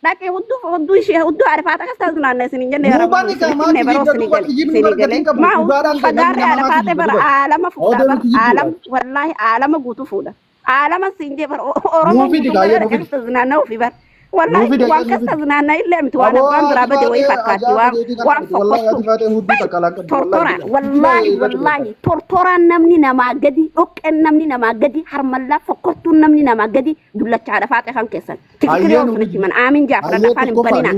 Dhaqee hudduu ishee hudduu arfaata kas taatu naanneessin hin jenne Mubani kama fagaarri arfaate bara aalama fuudha bara aalama wallaahi aalama guutuu fuudha aalama siin jee bara oromoo guutuu naanna'uu fi bara wallahi waan kas taatu naanna'u illee miti waan abbaan biraa bade wayii fakkaatti waan fokkottu tortoraan wallaahi tortoraan namni namaa gadi dhoqqeen namni namaa gadi harmallaa fokkottuun namni namaa gadi dullacha arfaate kan keessan tikikiri oofnitti man aamin jaafra lafaan hin badina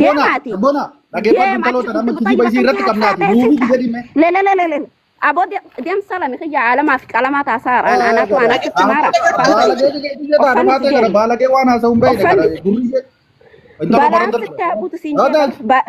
deemaati lelelelele abo dem salami khija alama fi kalama ta sar ana to ana kitmara balage wana saumbe balance tabutu sinja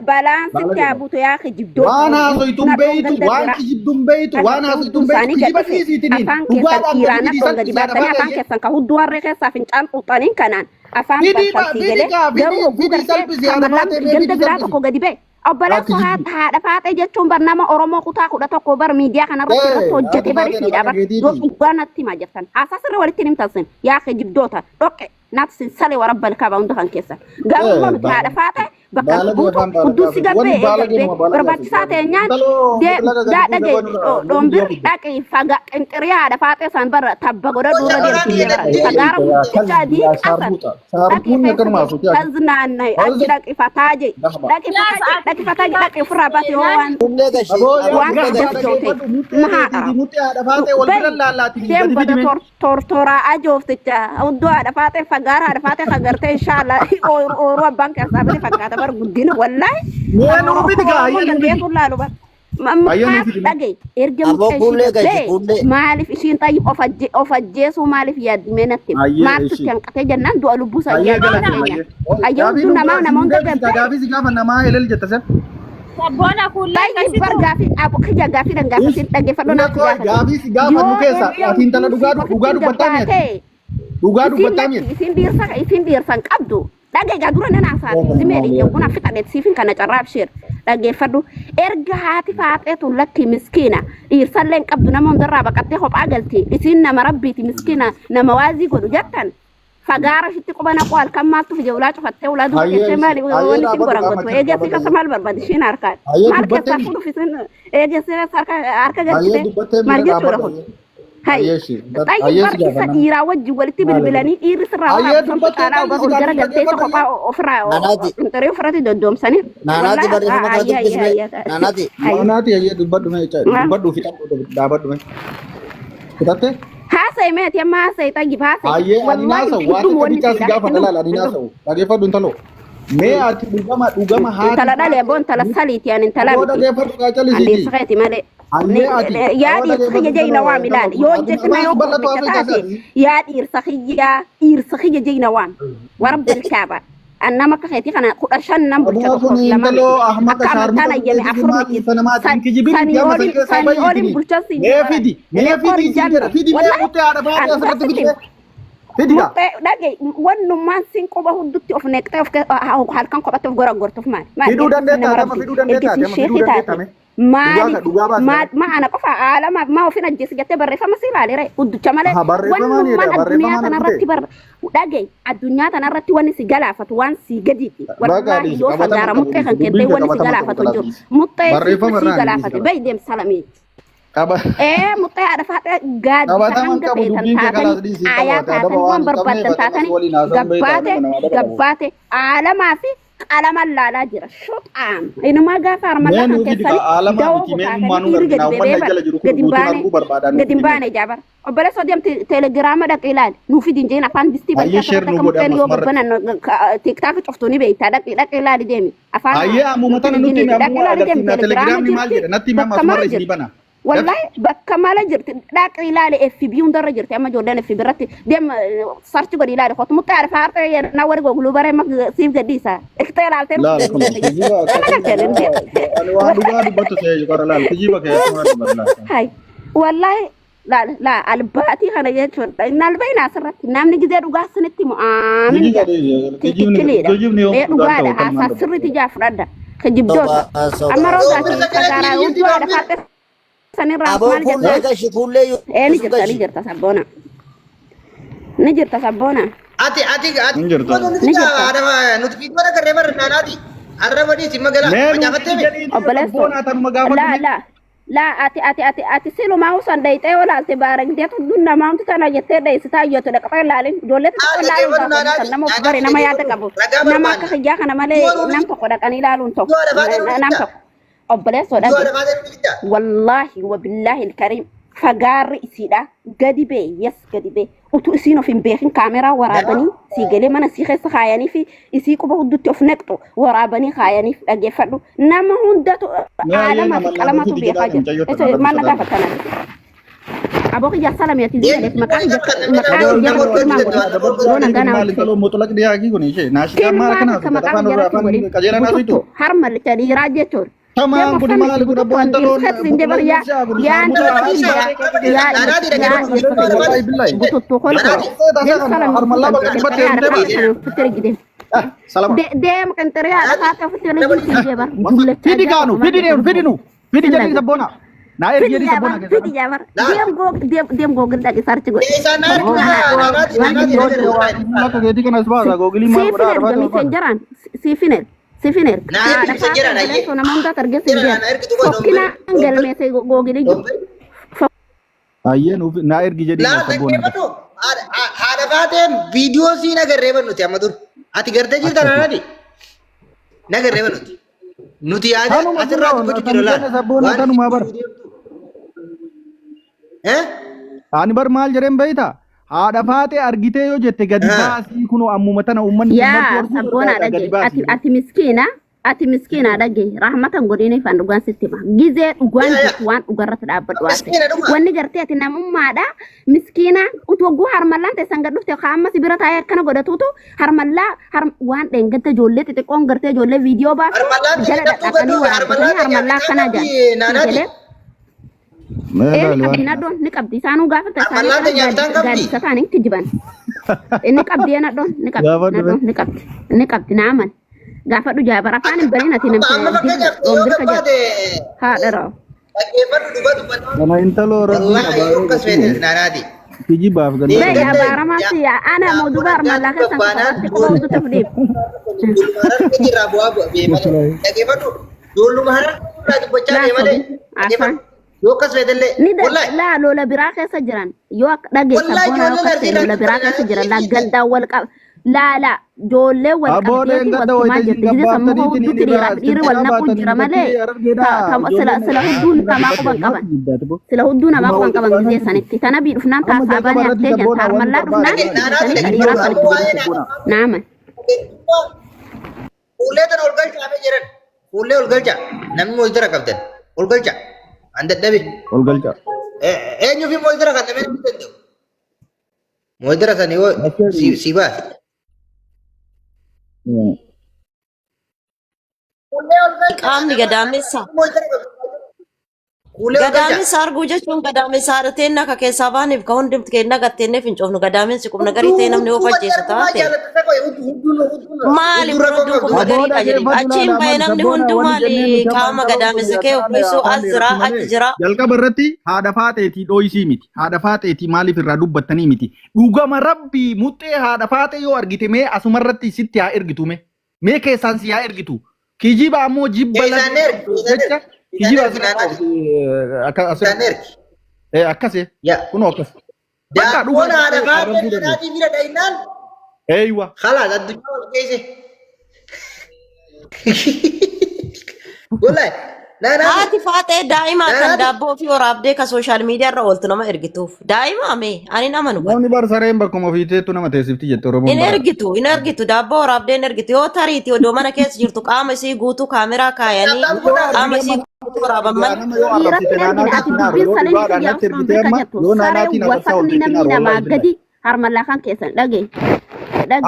balance tabutu ya khijibdo wana so itumbeitu wan khijibdumbeitu wana so itumbeitu kijiba fisitini ugada irana to gadi batani afan kesan ka hudduan reke safin can utanin kanan afan kesan sigele garu gugar ganda grata ko gadi be Obbola sohat haadha faate jechuun barnama Oromoo kutaa 11 bar miidiyaa kanarratti hojjete bari fiidha bar yoo dhugaanatti ma jettan asasirra walitti nimtansin yaa khijibdoota dhoqqe nafsin sale warabbal kaaba hunda kan keessa garuu haadha faate bakka hudduu si gabbee barbaachisaa teenyaan daadhage dhombir dhaqii faga qinxiriyaa haadha faate san bara tabba godha duura deemti fagaara guddicha adii qasan kaznaannay achi dhaqii fataaje dhaqii fataaje dhaqii ofirraa baate waan deembada tortoraa ajoofticha hudduu haadha faate fagaara haadha faate kagartee inshallah ooruu abbaan keessaa bane fakkaata bar guddina wallahi nenu bidiga beetu laalu bar dhagay erga maalif ishiin tayyib of ajjeesuu maalif yaadimee natti maaltu kanqatee jennaan du'a lubbuu sayyaa ayyuu nama hunda gaafis gaafa namaa elel jettase Sabona kulle kasi bargaafi abu khija gaafi dan gaafi dhaggeeffadhu na gaafis gaafa nu keessa atiin tala dhugaa dubbatamee dhugaa dubbatamee isin dhiirsan qabdu dhagee gaagura nan afaati simeedhi yoguna fixadheet siifin kana carraab sheer dhaggeeffadhu erga haati faaxeetu lakki miskiina dhiirsalleen qabdu nama hundarraa baqattee kophaa galti isin nama rabbiiti miskiina nama waazii godhu jettan fagaara shitti qubana qo halkan maaltu fi jawlaa cufattee ulaadu keessee maali wanni sin gorangotu eegeessi kasa maal barbaadi shiin harkaan maal keessaa fuudhu fisin eegeessi harka galchite maal jechuudha kun Ayyeshi dhiiraa wajjin walitti bilbilanii dhiirri sirraa waan caalaa ol gara galteessa kophaa ofirraa qinxiree ofirratti doddoomsanii naanaati ayyee dubbadhu dhaabadhu fitatte haasa'e meeti amma haasa'e tayyib haasa'e ayyee ani naasa'u waan bicha si gaafa dalaala ani naasa'u dhageeffadhu intalo mee ati dhugama haati intala dhalee boon tala saliiti ani intala dhageeffadhu qaacalisiti adeessaqeeti malee yaadi khija jeyna waan milaan yoo jetna yoo taate yaa dhiirsa khija jeyna waan warabbil kaaba annama ka khayti kana kudashan nam bulcha ko lama ahmad sharmu yemi afurmiti sani olin bulcha si fidi fidi me mutte ada baade asratti fidi mutte dage wonnu man sin ko ba huddutti of nekte of halkan ko batte of gora gortof man fidu dandeta ما أنا قفا عالم ما هو فينا جيس جت برا فما سير عليه رأي ودك ماله وان الدنيا تنرتي برا وداعي الدنيا تنرتي وان سجلا فتوان سجديتي والله يوم فجارة متى كان كده وان سجلا فتوجو متى سجلا فتو بيدم سلامي متى ada fata gad hanga tatani ayat tatani wan berbatan tatani gabbate alama fi alama lala jira shot am ina ma gafar mala kan kesal dawo ko gadimbane jabar obale so dem telegram da qilal nu fi dinjena fan disti ba ka yo bana tiktok coftoni be ta da qilal demi afan ayya amu matan nuti me amu telegram ni mal jira natti ma masmar isni bana والله بكمال جرت داك إلى FB وندر جرت أما جودان FB برتي دم صارت قولي لا خط متعرف عارفة نور جوجل برا ما سيف جديسة اختيار على لا هاي والله لا الباتي خنا يجون نالبين أسرة نام نجزء رجع سنتي مؤمن كلير رجع هذا أسرة تجاه فردا كجيب جوز أما روزاتي كذا وجوا ada fates sani rahman jada shi kulle ni jirta sabona Injirtu. nuti fiigoo agarree barra naanaati. Arra badii si magaalaa macaafattee mee? Obboleessoo. Ati silumaa usan dhayxee olaalte baaragdee tudduun namaamtu tana jettee dheessitaa iyyootu dhaqxee ilaalin ijoollee xixiqqoo ilaaluun taasisan nama of bare nama yaada qabu nama akka hiyyaa kana malee nam tokko dhaqanii ilaaluun tokko nam tokko obboleessoo dhaqee wallaahi wabillaahi ilkariim fagaarri isiidha gadi bee yes gadi bee utuu isiin of hin beekin kaameraa waraabanii sii galee mana sii keessa kaayanii fi isii quba huddutti of naqxu waraabanii kaayanii dhageeffadhu nama hundatu aalama fi qalamatu beekaa jira maal na gaafatana aboo kiyyaa salamiyati ziyaaleef maqaa harma licha dhiiraa jechuun Tamam, budi maal budi bukan telur. Salam. Dia makan teriak kata putih lagi dia bar. Vidi kanu, vidi nu. Vidi jadi sabona. Nair jadi sabona. Vidi jamar. Diam go genda ke sarce go. Sifiner. Nah, bisa jalan aja. So namun tak terges dia. Kina anggal mese go gini. Ayah nu nair jadi sabona. Ada baten video sih nagar reban nuti amatur. Ati gerte jirta nadi. Nagar reban nuti. Nuti aja. Ati rat kudu jirola. Sabona kanu mabar. Ani bar mal jarem baita. Ada fate argite yo jette gadi baasii kuno ammuma tana ummanni yaa sabboona dhage ati miskiina dhage rahmatan godhine fan dhugaan sittima gizee dhugaan waan dhugarratti dhaabbadhu waate wanni gartee ati namummaadha miskiina utoguu harmallaan teessan gad dhufte kaamma sibira taa'ee akkana godhatuutu harmallaa waan dheengatta ijoollee xixiqqoon gartee ijoollee viidiyoo baaftu jala dhaqanii waraabbatanii harmallaa akkana jedhe Ina don ni kabdi sanu gafa ta sanu gadi ta sanu tijiban ini kabdi na don ni kabdi na aman gafa du jabar afan bari na tinam ondir ka jat ha daro kana intalo wallahi kaswede nanadi tiji baaf gan ya baramasi ya ana mau dubar malaka sang ko du tafdib rabu abu be male dage fatu dulu mahara tadi bocah be male asan Yo kaswede wallahi la lola biraka sajiran yo dage sabona lola biraka sajiran la ganda wal la jolle wal qabiyati wal majid dide sammo du tirira diri wal naqu jira male kam sala hudun kama ko ban qaban sala hudun ma ko ban qaban dide sanitti tanabi dufnan ta sabani atte jan tar malla dufnan sani dira sal naam ule tan olgal chaame jiran ule olgal cha namni mojdara qabdan olgal cha anda dabi olgalcha enyu fi mojdara kan temen bitendo mojdara kan yo si bas qaamni gadaamessa gadaamessa arguu jechuun gadaamessa haadhateen akka keessaa baaniif ka hundumti keenna gatteenneef hin coofnu gadaamessi qubna garii ta'e namni of ajjeesu taate maali hunduu qubna garii dha jedhe achiin bahe namni hunduu maali qaama gadaamessa kee uffisuu as jira achi jira jalqaba irratti haadha faaxeetii dhooyisii miti haadha faaxeetii maaliif irraa dubbattanii miti dhugama rabbii muxxee haadha faaxee yoo argite mee asuma irratti sitti haa ergitu mee keessaan si haa ergitu kijiba ammoo jibba jecha kijiba akkase kuno akkas bakka dhugoon haadha faaxee naatii bira dhaynaan eeywa khalaas addunyaa wal geesse wallahi haati faaxee daa'ima kan daabboo fi waraabdee ka sooshaal miidiyaa irra ooltu nama ergituuf daa'ima mee ani nama nu namni bar sareen bakkuma ofiiteettu nama teessifti jette oromoon in ergitu daabboo waraabdee in ergitu yoo tariiti odoo mana keessa jirtu qaama isii guutuu kaameraa kaayanii qaama isii guutuu waraabaman harmallaa kan keessan dhage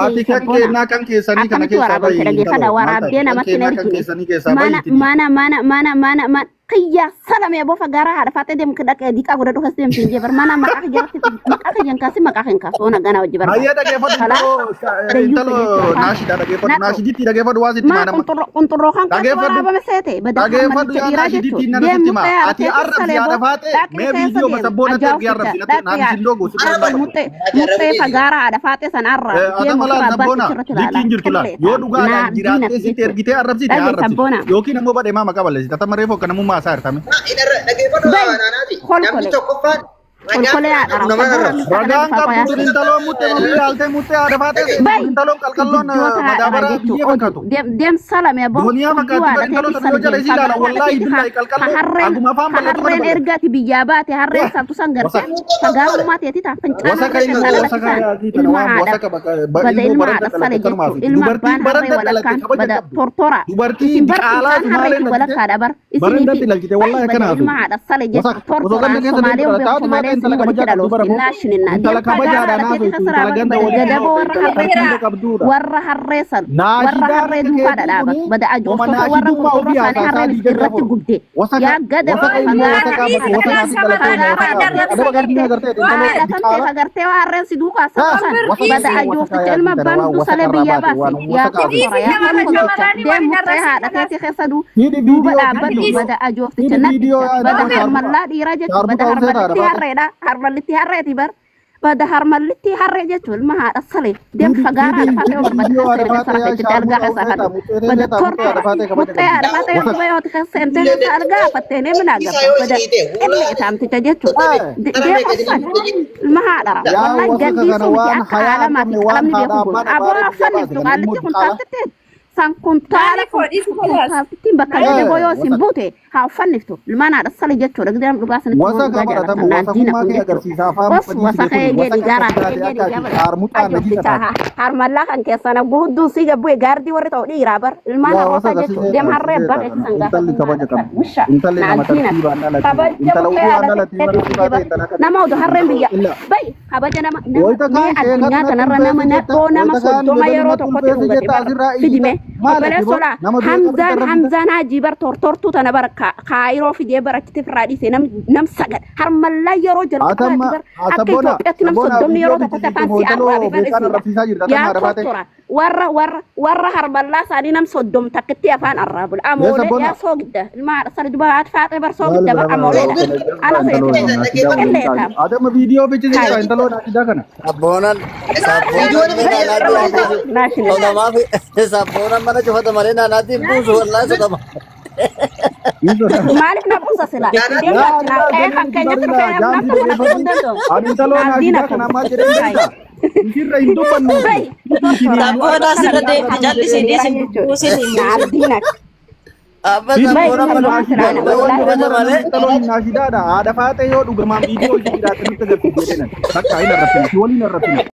ati kan keenna kan keessanii kana keessa bayi dhage kada waraabdee namatti ergite mana Kiyya salam ya bofa gara hada fate dem kedak ya dika goda dokas dem tinje bar mana makak jarati makak yang kasih makak yang kasona gana wajib bar Ayah dah gefa intalo nasi dah gefa nasi di tidak gefa dua sit mana. Untuk rohan kan apa mesete dah gefa dua nasi di tina nasi ma. Ati Arab si ada fate me video basa bona ter di Arab sina tu nasi logo sudah mutte fa gara hada fate san Arab ada malah sabona di tinjur tula yo duga ada jirate si ter gite Arab si Arab yo kina mo ba de mama kabale si tata marefo kana mu masar kami. Namni tokkoffaan Ragaan qabdu intalo mutte mobil alte mutte ada fate intalo kalkalon madabara biye fakatu dem salam ya bo dunia fakatu intalo tan jala silala wallahi billahi kalkalon aguma fam balle to harren ergati bijabati harren sabtu sangar tagaru mati ti ta pencan wasaka ini wasaka kita nawam wasaka bada ilma ada sale jettu ilma ban harre wala kan bada tortora dubarti ala harre wala kada bar baranda tilal kita wallahi kana ilma ada sale jettu tortora somali somali intala kabaja do bara intala kabaja da na so intala ganda wala gadabo warra harresan warra harre du kada da bada ajo ko warra ko harre dirrat gubde ya gadabo agarte harre si du ka sasan bada ajo kelma bandu sale biya basi ya ko ya dem mutreha da tati khasadu du bada ajo bada harmalla di raja bada harmalla harmaliti harre tibar pada harmaliti harre jetul maha asale dem fagara da fate o bada sarga hasahat bada torto mutte ada fate o bayo ta sente sarga fate ne menaga bada ele tam ti jetul dem asal maha dara wallahi gadi suti akala mati alam ni ko abo afani to alti kun tatte san kuntara timba kaje boyo simbute ha fannifto limana da sale jetto daga dam duga san wasa ka bara ta wasa kuma ke garsi safa wasa ka ye di gara har muta na jita har malla kan ke sana gudu si ga buy gardi wori to di rabar limana wasa jetto dem harre ba ke sanga intalli kabaja kam intalli na matartiba andala intala uku andala tiba na mawdu harre biya bay kabaja na ne adunya tanarra na mana to na maso to mayero to kote fidime Sola Hamzan Haji bar tortu tana bar kairo fi je bar aktif radi se nam sagat har malla yaro jal bar akito etinam so dom yaro to kota fansi arab ya tortura warra har malla sadi nam so dom takti afan arabul amole ya so gidda ma sar duba atfa bar so gidda bar amole ala se ada ma video be chini ka intalo na kida kana abonan video na sabona mana coba teman nanti bus wallahi sudah Malik na pusa sila. Dia na kanya to kaya na intalo na kida kana ma jere nda Kira Indo panu. Sabona sila de jadi sini sini Ardina. apa sabona mana intalo na kida ada fate yo duga ma video jira tan taga kujere nan takka ina rafin wali na rafin